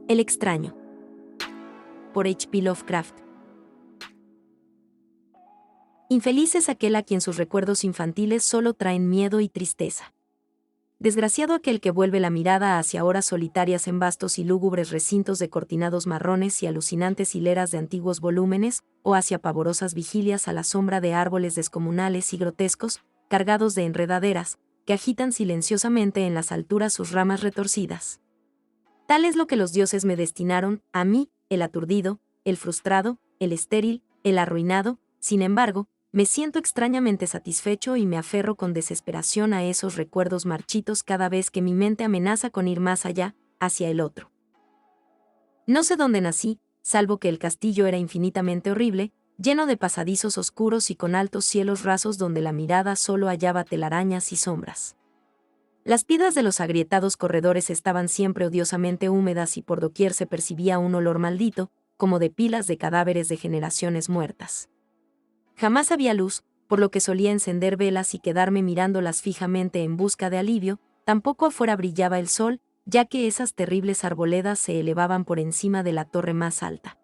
El extraño. Por H.P. Lovecraft. Infeliz es aquel a quien sus recuerdos infantiles solo traen miedo y tristeza. Desgraciado aquel que vuelve la mirada hacia horas solitarias en vastos y lúgubres recintos de cortinados marrones y alucinantes hileras de antiguos volúmenes, o hacia pavorosas vigilias a la sombra de árboles descomunales y grotescos, cargados de enredaderas, que agitan silenciosamente en las alturas sus ramas retorcidas. Tal es lo que los dioses me destinaron, a mí, el aturdido, el frustrado, el estéril, el arruinado. Sin embargo, me siento extrañamente satisfecho y me aferro con desesperación a esos recuerdos marchitos cada vez que mi mente amenaza con ir más allá, hacia el otro. No sé dónde nací, salvo que el castillo era infinitamente horrible, lleno de pasadizos oscuros y con altos cielos rasos donde la mirada solo hallaba telarañas y sombras. Las piedras de los agrietados corredores estaban siempre odiosamente húmedas y por doquier se percibía un olor maldito, como de pilas de cadáveres de generaciones muertas. Jamás había luz, por lo que solía encender velas y quedarme mirándolas fijamente en busca de alivio. Tampoco afuera brillaba el sol, ya que esas terribles arboledas se elevaban por encima de la torre más alta.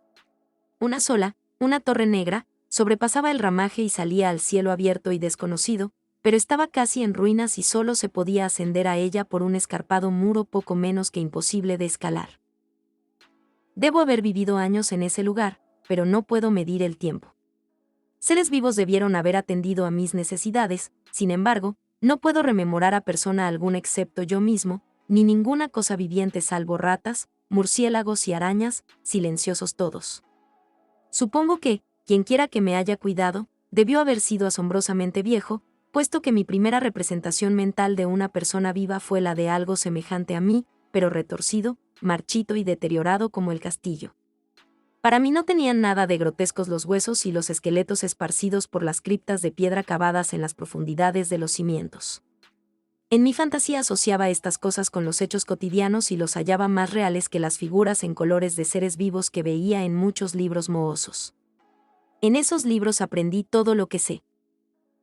Una sola, una torre negra, sobrepasaba el ramaje y salía al cielo abierto y desconocido, pero estaba casi en ruinas y solo se podía ascender a ella por un escarpado muro poco menos que imposible de escalar. Debo haber vivido años en ese lugar, pero no puedo medir el tiempo. Seres vivos debieron haber atendido a mis necesidades, sin embargo, no puedo rememorar a persona alguna excepto yo mismo, ni ninguna cosa viviente salvo ratas, murciélagos y arañas, silenciosos todos. Supongo que, quienquiera que me haya cuidado, debió haber sido asombrosamente viejo, puesto que mi primera representación mental de una persona viva fue la de algo semejante a mí, pero retorcido, marchito y deteriorado como el castillo. Para mí no tenían nada de grotescos los huesos y los esqueletos esparcidos por las criptas de piedra cavadas en las profundidades de los cimientos. En mi fantasía asociaba estas cosas con los hechos cotidianos y los hallaba más reales que las figuras en colores de seres vivos que veía en muchos libros mohosos. En esos libros aprendí todo lo que sé.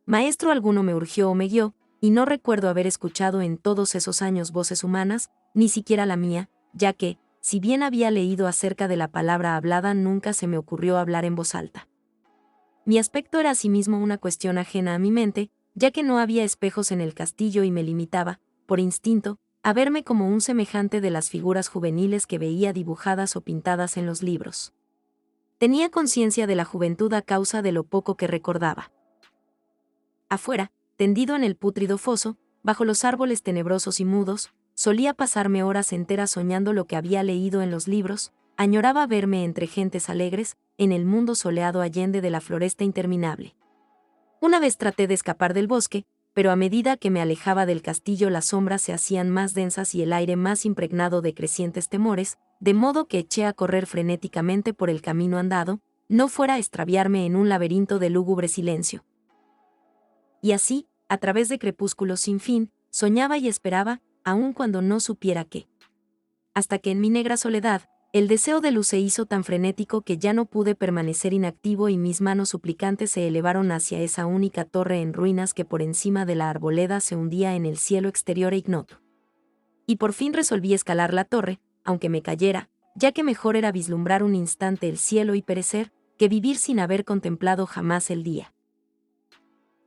Maestro alguno me urgió o me guió, y no recuerdo haber escuchado en todos esos años voces humanas, ni siquiera la mía, ya que, si bien había leído acerca de la palabra hablada, nunca se me ocurrió hablar en voz alta. Mi aspecto era asimismo una cuestión ajena a mi mente, ya que no había espejos en el castillo y me limitaba, por instinto, a verme como un semejante de las figuras juveniles que veía dibujadas o pintadas en los libros. Tenía conciencia de la juventud a causa de lo poco que recordaba. Afuera, tendido en el pútrido foso, bajo los árboles tenebrosos y mudos, solía pasarme horas enteras soñando lo que había leído en los libros. Añoraba verme entre gentes alegres, en el mundo soleado allende de la floresta interminable. Una vez traté de escapar del bosque, pero a medida que me alejaba del castillo las sombras se hacían más densas y el aire más impregnado de crecientes temores, de modo que eché a correr frenéticamente por el camino andado, no fuera a extraviarme en un laberinto de lúgubre silencio. Y así, a través de crepúsculos sin fin, soñaba y esperaba, aun cuando no supiera qué. Hasta que en mi negra soledad, el deseo de luz se hizo tan frenético que ya no pude permanecer inactivo y mis manos suplicantes se elevaron hacia esa única torre en ruinas que por encima de la arboleda se hundía en el cielo exterior e ignoto. Y por fin resolví escalar la torre, aunque me cayera, ya que mejor era vislumbrar un instante el cielo y perecer, que vivir sin haber contemplado jamás el día.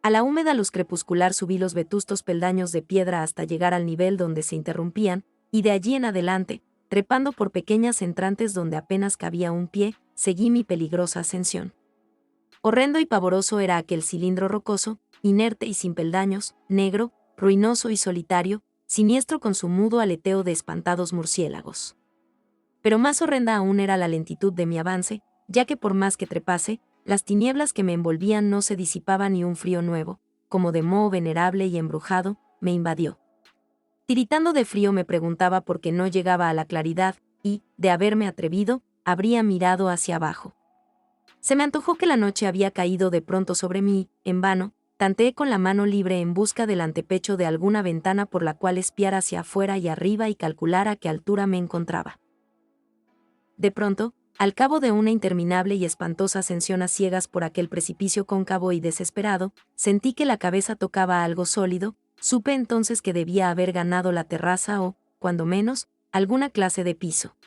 A la húmeda luz crepuscular subí los vetustos peldaños de piedra hasta llegar al nivel donde se interrumpían, y de allí en adelante, trepando por pequeñas entrantes donde apenas cabía un pie, seguí mi peligrosa ascensión. Horrendo y pavoroso era aquel cilindro rocoso, inerte y sin peldaños, negro, ruinoso y solitario, siniestro con su mudo aleteo de espantados murciélagos. Pero más horrenda aún era la lentitud de mi avance, ya que por más que trepase, las tinieblas que me envolvían no se disipaban y un frío nuevo, como de moho venerable y embrujado, me invadió. Tiritando de frío me preguntaba por qué no llegaba a la claridad, y, de haberme atrevido, habría mirado hacia abajo. Se me antojó que la noche había caído de pronto sobre mí. En vano, tanteé con la mano libre en busca del antepecho de alguna ventana por la cual espiar hacia afuera y arriba y calcular a qué altura me encontraba. De pronto, al cabo de una interminable y espantosa ascensión a ciegas por aquel precipicio cóncavo y desesperado, sentí que la cabeza tocaba algo sólido. Supe entonces que debía haber ganado la terraza o, cuando menos, alguna clase de piso.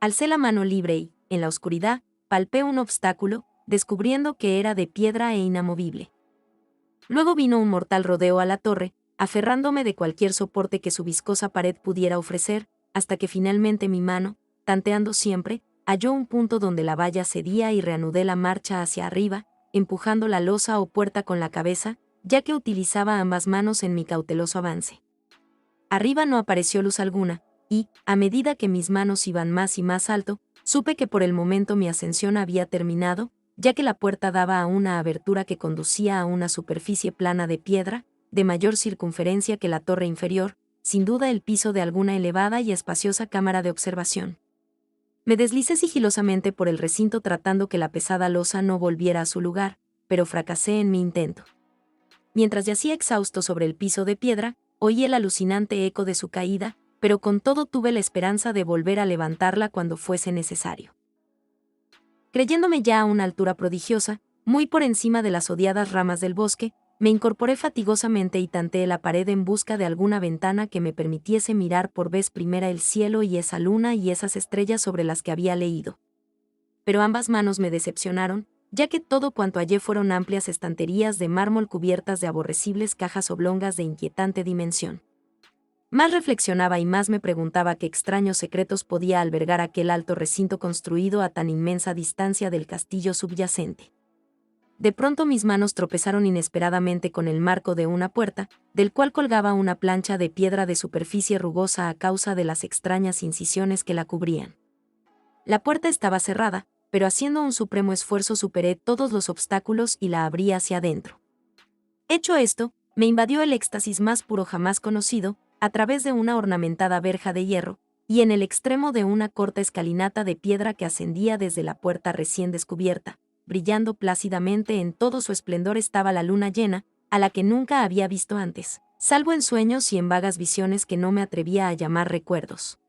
Alcé la mano libre y, en la oscuridad, palpé un obstáculo, descubriendo que era de piedra e inamovible. Luego vino un mortal rodeo a la torre, aferrándome de cualquier soporte que su viscosa pared pudiera ofrecer, hasta que finalmente mi mano, tanteando siempre, halló un punto donde la valla cedía y reanudé la marcha hacia arriba, empujando la losa o puerta con la cabeza, ya que utilizaba ambas manos en mi cauteloso avance. Arriba no apareció luz alguna, y, a medida que mis manos iban más y más alto, supe que por el momento mi ascensión había terminado, ya que la puerta daba a una abertura que conducía a una superficie plana de piedra, de mayor circunferencia que la torre inferior, sin duda el piso de alguna elevada y espaciosa cámara de observación. Me deslicé sigilosamente por el recinto tratando que la pesada losa no volviera a su lugar, pero fracasé en mi intento. Mientras yacía exhausto sobre el piso de piedra, oí el alucinante eco de su caída, pero con todo tuve la esperanza de volver a levantarla cuando fuese necesario. Creyéndome ya a una altura prodigiosa, muy por encima de las odiadas ramas del bosque, me incorporé fatigosamente y tanteé la pared en busca de alguna ventana que me permitiese mirar por vez primera el cielo y esa luna y esas estrellas sobre las que había leído. Pero ambas manos me decepcionaron, ya que todo cuanto hallé fueron amplias estanterías de mármol cubiertas de aborrecibles cajas oblongas de inquietante dimensión. Más reflexionaba y más me preguntaba qué extraños secretos podía albergar aquel alto recinto construido a tan inmensa distancia del castillo subyacente. De pronto mis manos tropezaron inesperadamente con el marco de una puerta, del cual colgaba una plancha de piedra de superficie rugosa a causa de las extrañas incisiones que la cubrían. La puerta estaba cerrada, pero haciendo un supremo esfuerzo superé todos los obstáculos y la abrí hacia adentro. Hecho esto, me invadió el éxtasis más puro jamás conocido, a través de una ornamentada verja de hierro, y en el extremo de una corta escalinata de piedra que ascendía desde la puerta recién descubierta, brillando plácidamente en todo su esplendor estaba la luna llena, a la que nunca había visto antes, salvo en sueños y en vagas visiones que no me atrevía a llamar recuerdos.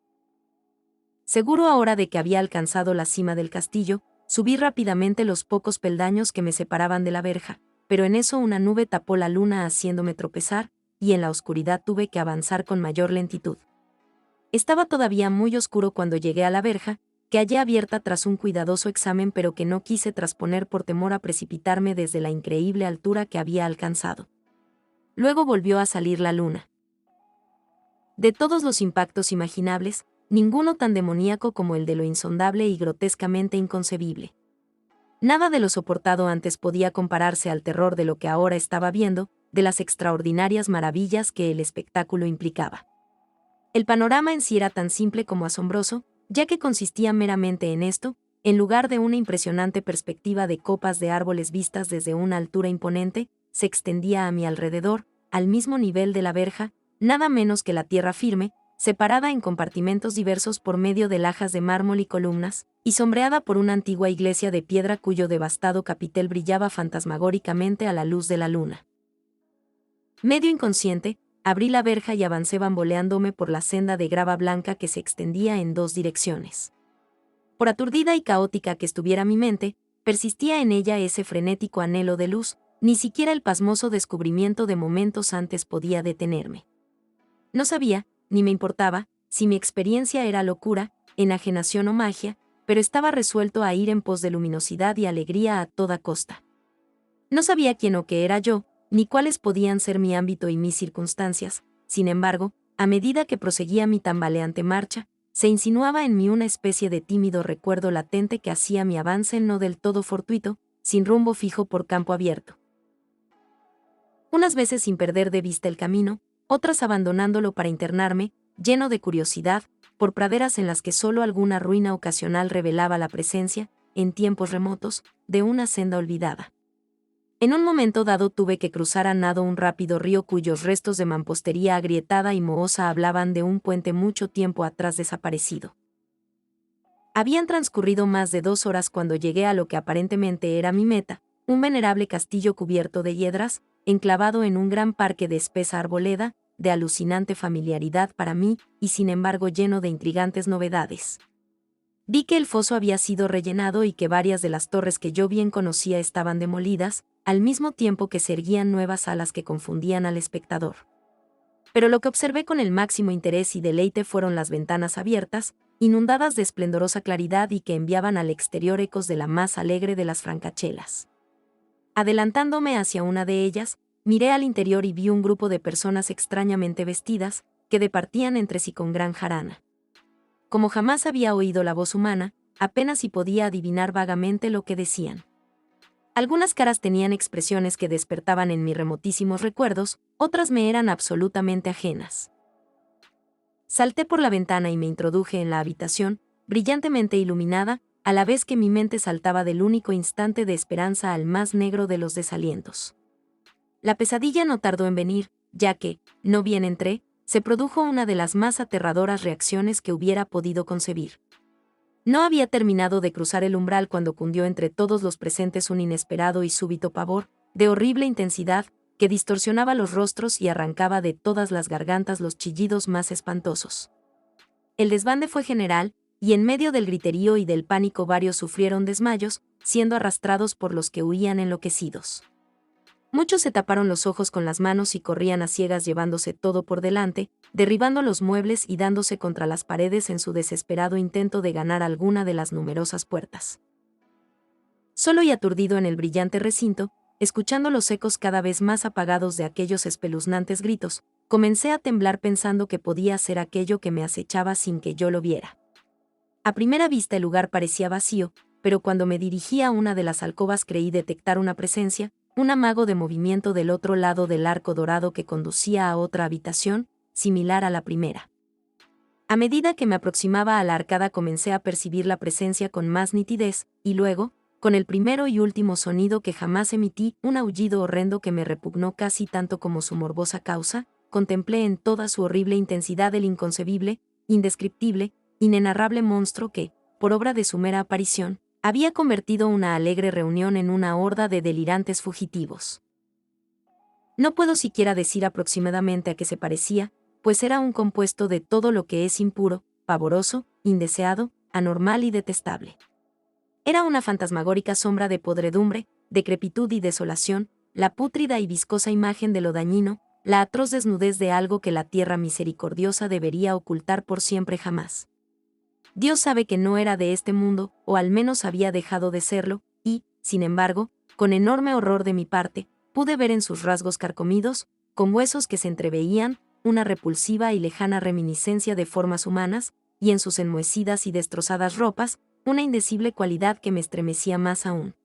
Seguro ahora de que había alcanzado la cima del castillo, subí rápidamente los pocos peldaños que me separaban de la verja, pero en eso una nube tapó la luna haciéndome tropezar, y en la oscuridad tuve que avanzar con mayor lentitud. Estaba todavía muy oscuro cuando llegué a la verja, que hallé abierta tras un cuidadoso examen pero que no quise trasponer por temor a precipitarme desde la increíble altura que había alcanzado. Luego volvió a salir la luna. De todos los impactos imaginables, ninguno tan demoníaco como el de lo insondable y grotescamente inconcebible. Nada de lo soportado antes podía compararse al terror de lo que ahora estaba viendo, de las extraordinarias maravillas que el espectáculo implicaba. El panorama en sí era tan simple como asombroso, ya que consistía meramente en esto, en lugar de una impresionante perspectiva de copas de árboles vistas desde una altura imponente, se extendía a mi alrededor, al mismo nivel de la verja, nada menos que la tierra firme, separada en compartimentos diversos por medio de lajas de mármol y columnas, y sombreada por una antigua iglesia de piedra cuyo devastado capitel brillaba fantasmagóricamente a la luz de la luna. Medio inconsciente, abrí la verja y avancé bamboleándome por la senda de grava blanca que se extendía en dos direcciones. Por aturdida y caótica que estuviera mi mente, persistía en ella ese frenético anhelo de luz, ni siquiera el pasmoso descubrimiento de momentos antes podía detenerme. No sabía, ni me importaba, si mi experiencia era locura, enajenación o magia, pero estaba resuelto a ir en pos de luminosidad y alegría a toda costa. No sabía quién o qué era yo, ni cuáles podían ser mi ámbito y mis circunstancias. Sin embargo, a medida que proseguía mi tambaleante marcha, se insinuaba en mí una especie de tímido recuerdo latente que hacía mi avance no del todo fortuito, sin rumbo fijo por campo abierto. Unas veces sin perder de vista el camino, otras abandonándolo para internarme, lleno de curiosidad, por praderas en las que solo alguna ruina ocasional revelaba la presencia, en tiempos remotos, de una senda olvidada. En un momento dado tuve que cruzar a nado un rápido río cuyos restos de mampostería agrietada y mohosa hablaban de un puente mucho tiempo atrás desaparecido. Habían transcurrido más de 2 horas cuando llegué a lo que aparentemente era mi meta, un venerable castillo cubierto de hiedras, enclavado en un gran parque de espesa arboleda, de alucinante familiaridad para mí, y sin embargo lleno de intrigantes novedades. Vi que el foso había sido rellenado y que varias de las torres que yo bien conocía estaban demolidas, al mismo tiempo que se erguían nuevas alas que confundían al espectador. Pero lo que observé con el máximo interés y deleite fueron las ventanas abiertas, inundadas de esplendorosa claridad y que enviaban al exterior ecos de la más alegre de las francachelas. Adelantándome hacia una de ellas, miré al interior y vi un grupo de personas extrañamente vestidas, que departían entre sí con gran jarana. Como jamás había oído la voz humana, apenas si podía adivinar vagamente lo que decían. Algunas caras tenían expresiones que despertaban en mí remotísimos recuerdos, otras me eran absolutamente ajenas. Salté por la ventana y me introduje en la habitación, brillantemente iluminada, a la vez que mi mente saltaba del único instante de esperanza al más negro de los desalientos. La pesadilla no tardó en venir, ya que, no bien entré, se produjo una de las más aterradoras reacciones que hubiera podido concebir. No había terminado de cruzar el umbral cuando cundió entre todos los presentes un inesperado y súbito pavor, de horrible intensidad, que distorsionaba los rostros y arrancaba de todas las gargantas los chillidos más espantosos. El desbande fue general, y en medio del griterío y del pánico varios sufrieron desmayos, siendo arrastrados por los que huían enloquecidos. Muchos se taparon los ojos con las manos y corrían a ciegas llevándose todo por delante, derribando los muebles y dándose contra las paredes en su desesperado intento de ganar alguna de las numerosas puertas. Solo y aturdido en el brillante recinto, escuchando los ecos cada vez más apagados de aquellos espeluznantes gritos, comencé a temblar pensando que podía ser aquello que me acechaba sin que yo lo viera. A primera vista el lugar parecía vacío, pero cuando me dirigí a una de las alcobas creí detectar una presencia, un amago de movimiento del otro lado del arco dorado que conducía a otra habitación, similar a la primera. A medida que me aproximaba a la arcada comencé a percibir la presencia con más nitidez, y luego, con el primero y último sonido que jamás emití, un aullido horrendo que me repugnó casi tanto como su morbosa causa, contemplé en toda su horrible intensidad el inconcebible, indescriptible, inenarrable monstruo que, por obra de su mera aparición, había convertido una alegre reunión en una horda de delirantes fugitivos. No puedo siquiera decir aproximadamente a qué se parecía, pues era un compuesto de todo lo que es impuro, pavoroso, indeseado, anormal y detestable. Era una fantasmagórica sombra de podredumbre, decrepitud y desolación, la pútrida y viscosa imagen de lo dañino, la atroz desnudez de algo que la tierra misericordiosa debería ocultar por siempre jamás. Dios sabe que no era de este mundo, o al menos había dejado de serlo, y, sin embargo, con enorme horror de mi parte, pude ver en sus rasgos carcomidos, con huesos que se entreveían, una repulsiva y lejana reminiscencia de formas humanas, y en sus enmohecidas y destrozadas ropas, una indecible cualidad que me estremecía más aún.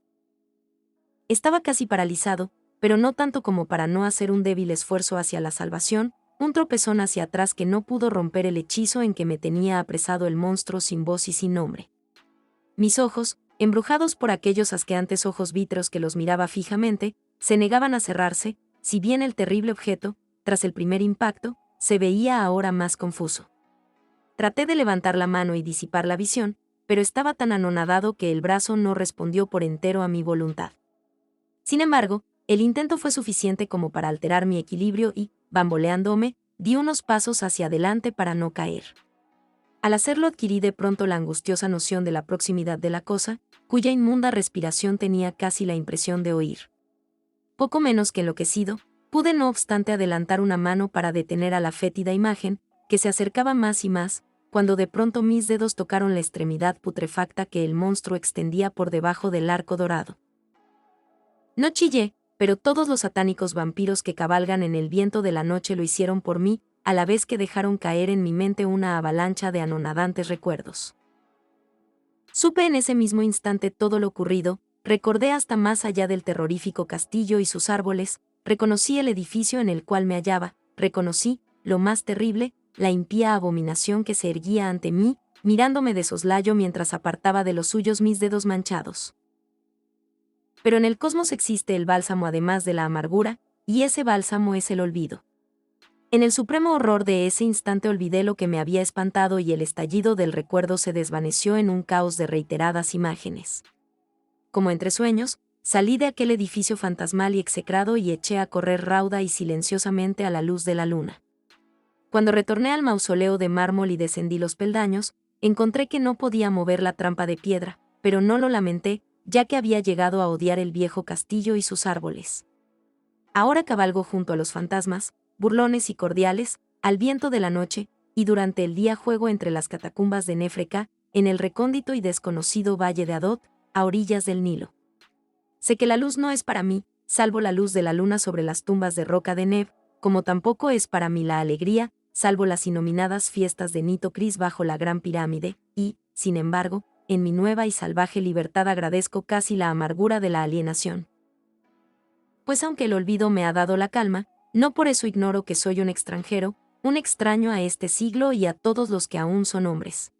Estaba casi paralizado, pero no tanto como para no hacer un débil esfuerzo hacia la salvación, un tropezón hacia atrás que no pudo romper el hechizo en que me tenía apresado el monstruo sin voz y sin nombre. Mis ojos, embrujados por aquellos asqueantes ojos vítreos que los miraba fijamente, se negaban a cerrarse, si bien el terrible objeto, tras el primer impacto, se veía ahora más confuso. Traté de levantar la mano y disipar la visión, pero estaba tan anonadado que el brazo no respondió por entero a mi voluntad. Sin embargo, el intento fue suficiente como para alterar mi equilibrio y, bamboleándome, di unos pasos hacia adelante para no caer. Al hacerlo adquirí de pronto la angustiosa noción de la proximidad de la cosa, cuya inmunda respiración tenía casi la impresión de oír. Poco menos que enloquecido, pude no obstante adelantar una mano para detener a la fétida imagen, que se acercaba más y más, cuando de pronto mis dedos tocaron la extremidad putrefacta que el monstruo extendía por debajo del arco dorado. No chillé, pero todos los satánicos vampiros que cabalgan en el viento de la noche lo hicieron por mí, a la vez que dejaron caer en mi mente una avalancha de anonadantes recuerdos. Supe en ese mismo instante todo lo ocurrido, recordé hasta más allá del terrorífico castillo y sus árboles, reconocí el edificio en el cual me hallaba, reconocí, lo más terrible, la impía abominación que se erguía ante mí, mirándome de soslayo mientras apartaba de los suyos mis dedos manchados. Pero en el cosmos existe el bálsamo además de la amargura, y ese bálsamo es el olvido. En el supremo horror de ese instante olvidé lo que me había espantado y el estallido del recuerdo se desvaneció en un caos de reiteradas imágenes. Como entre sueños, salí de aquel edificio fantasmal y execrado y eché a correr rauda y silenciosamente a la luz de la luna. Cuando retorné al mausoleo de mármol y descendí los peldaños, encontré que no podía mover la trampa de piedra, pero no lo lamenté, ya que había llegado a odiar el viejo castillo y sus árboles. Ahora cabalgo junto a los fantasmas, burlones y cordiales, al viento de la noche, y durante el día juego entre las catacumbas de Néfreca, en el recóndito y desconocido valle de Adot, a orillas del Nilo. Sé que la luz no es para mí, salvo la luz de la luna sobre las tumbas de roca de Neb, como tampoco es para mí la alegría, salvo las inominadas fiestas de Nito Cris bajo la Gran Pirámide, y, sin embargo, en mi nueva y salvaje libertad agradezco casi la amargura de la alienación. Pues aunque el olvido me ha dado la calma, no por eso ignoro que soy un extranjero, un extraño a este siglo y a todos los que aún son hombres.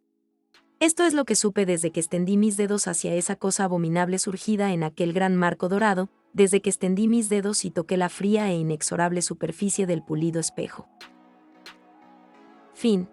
Esto es lo que supe desde que extendí mis dedos hacia esa cosa abominable surgida en aquel gran marco dorado, desde que extendí mis dedos y toqué la fría e inexorable superficie del pulido espejo. Fin.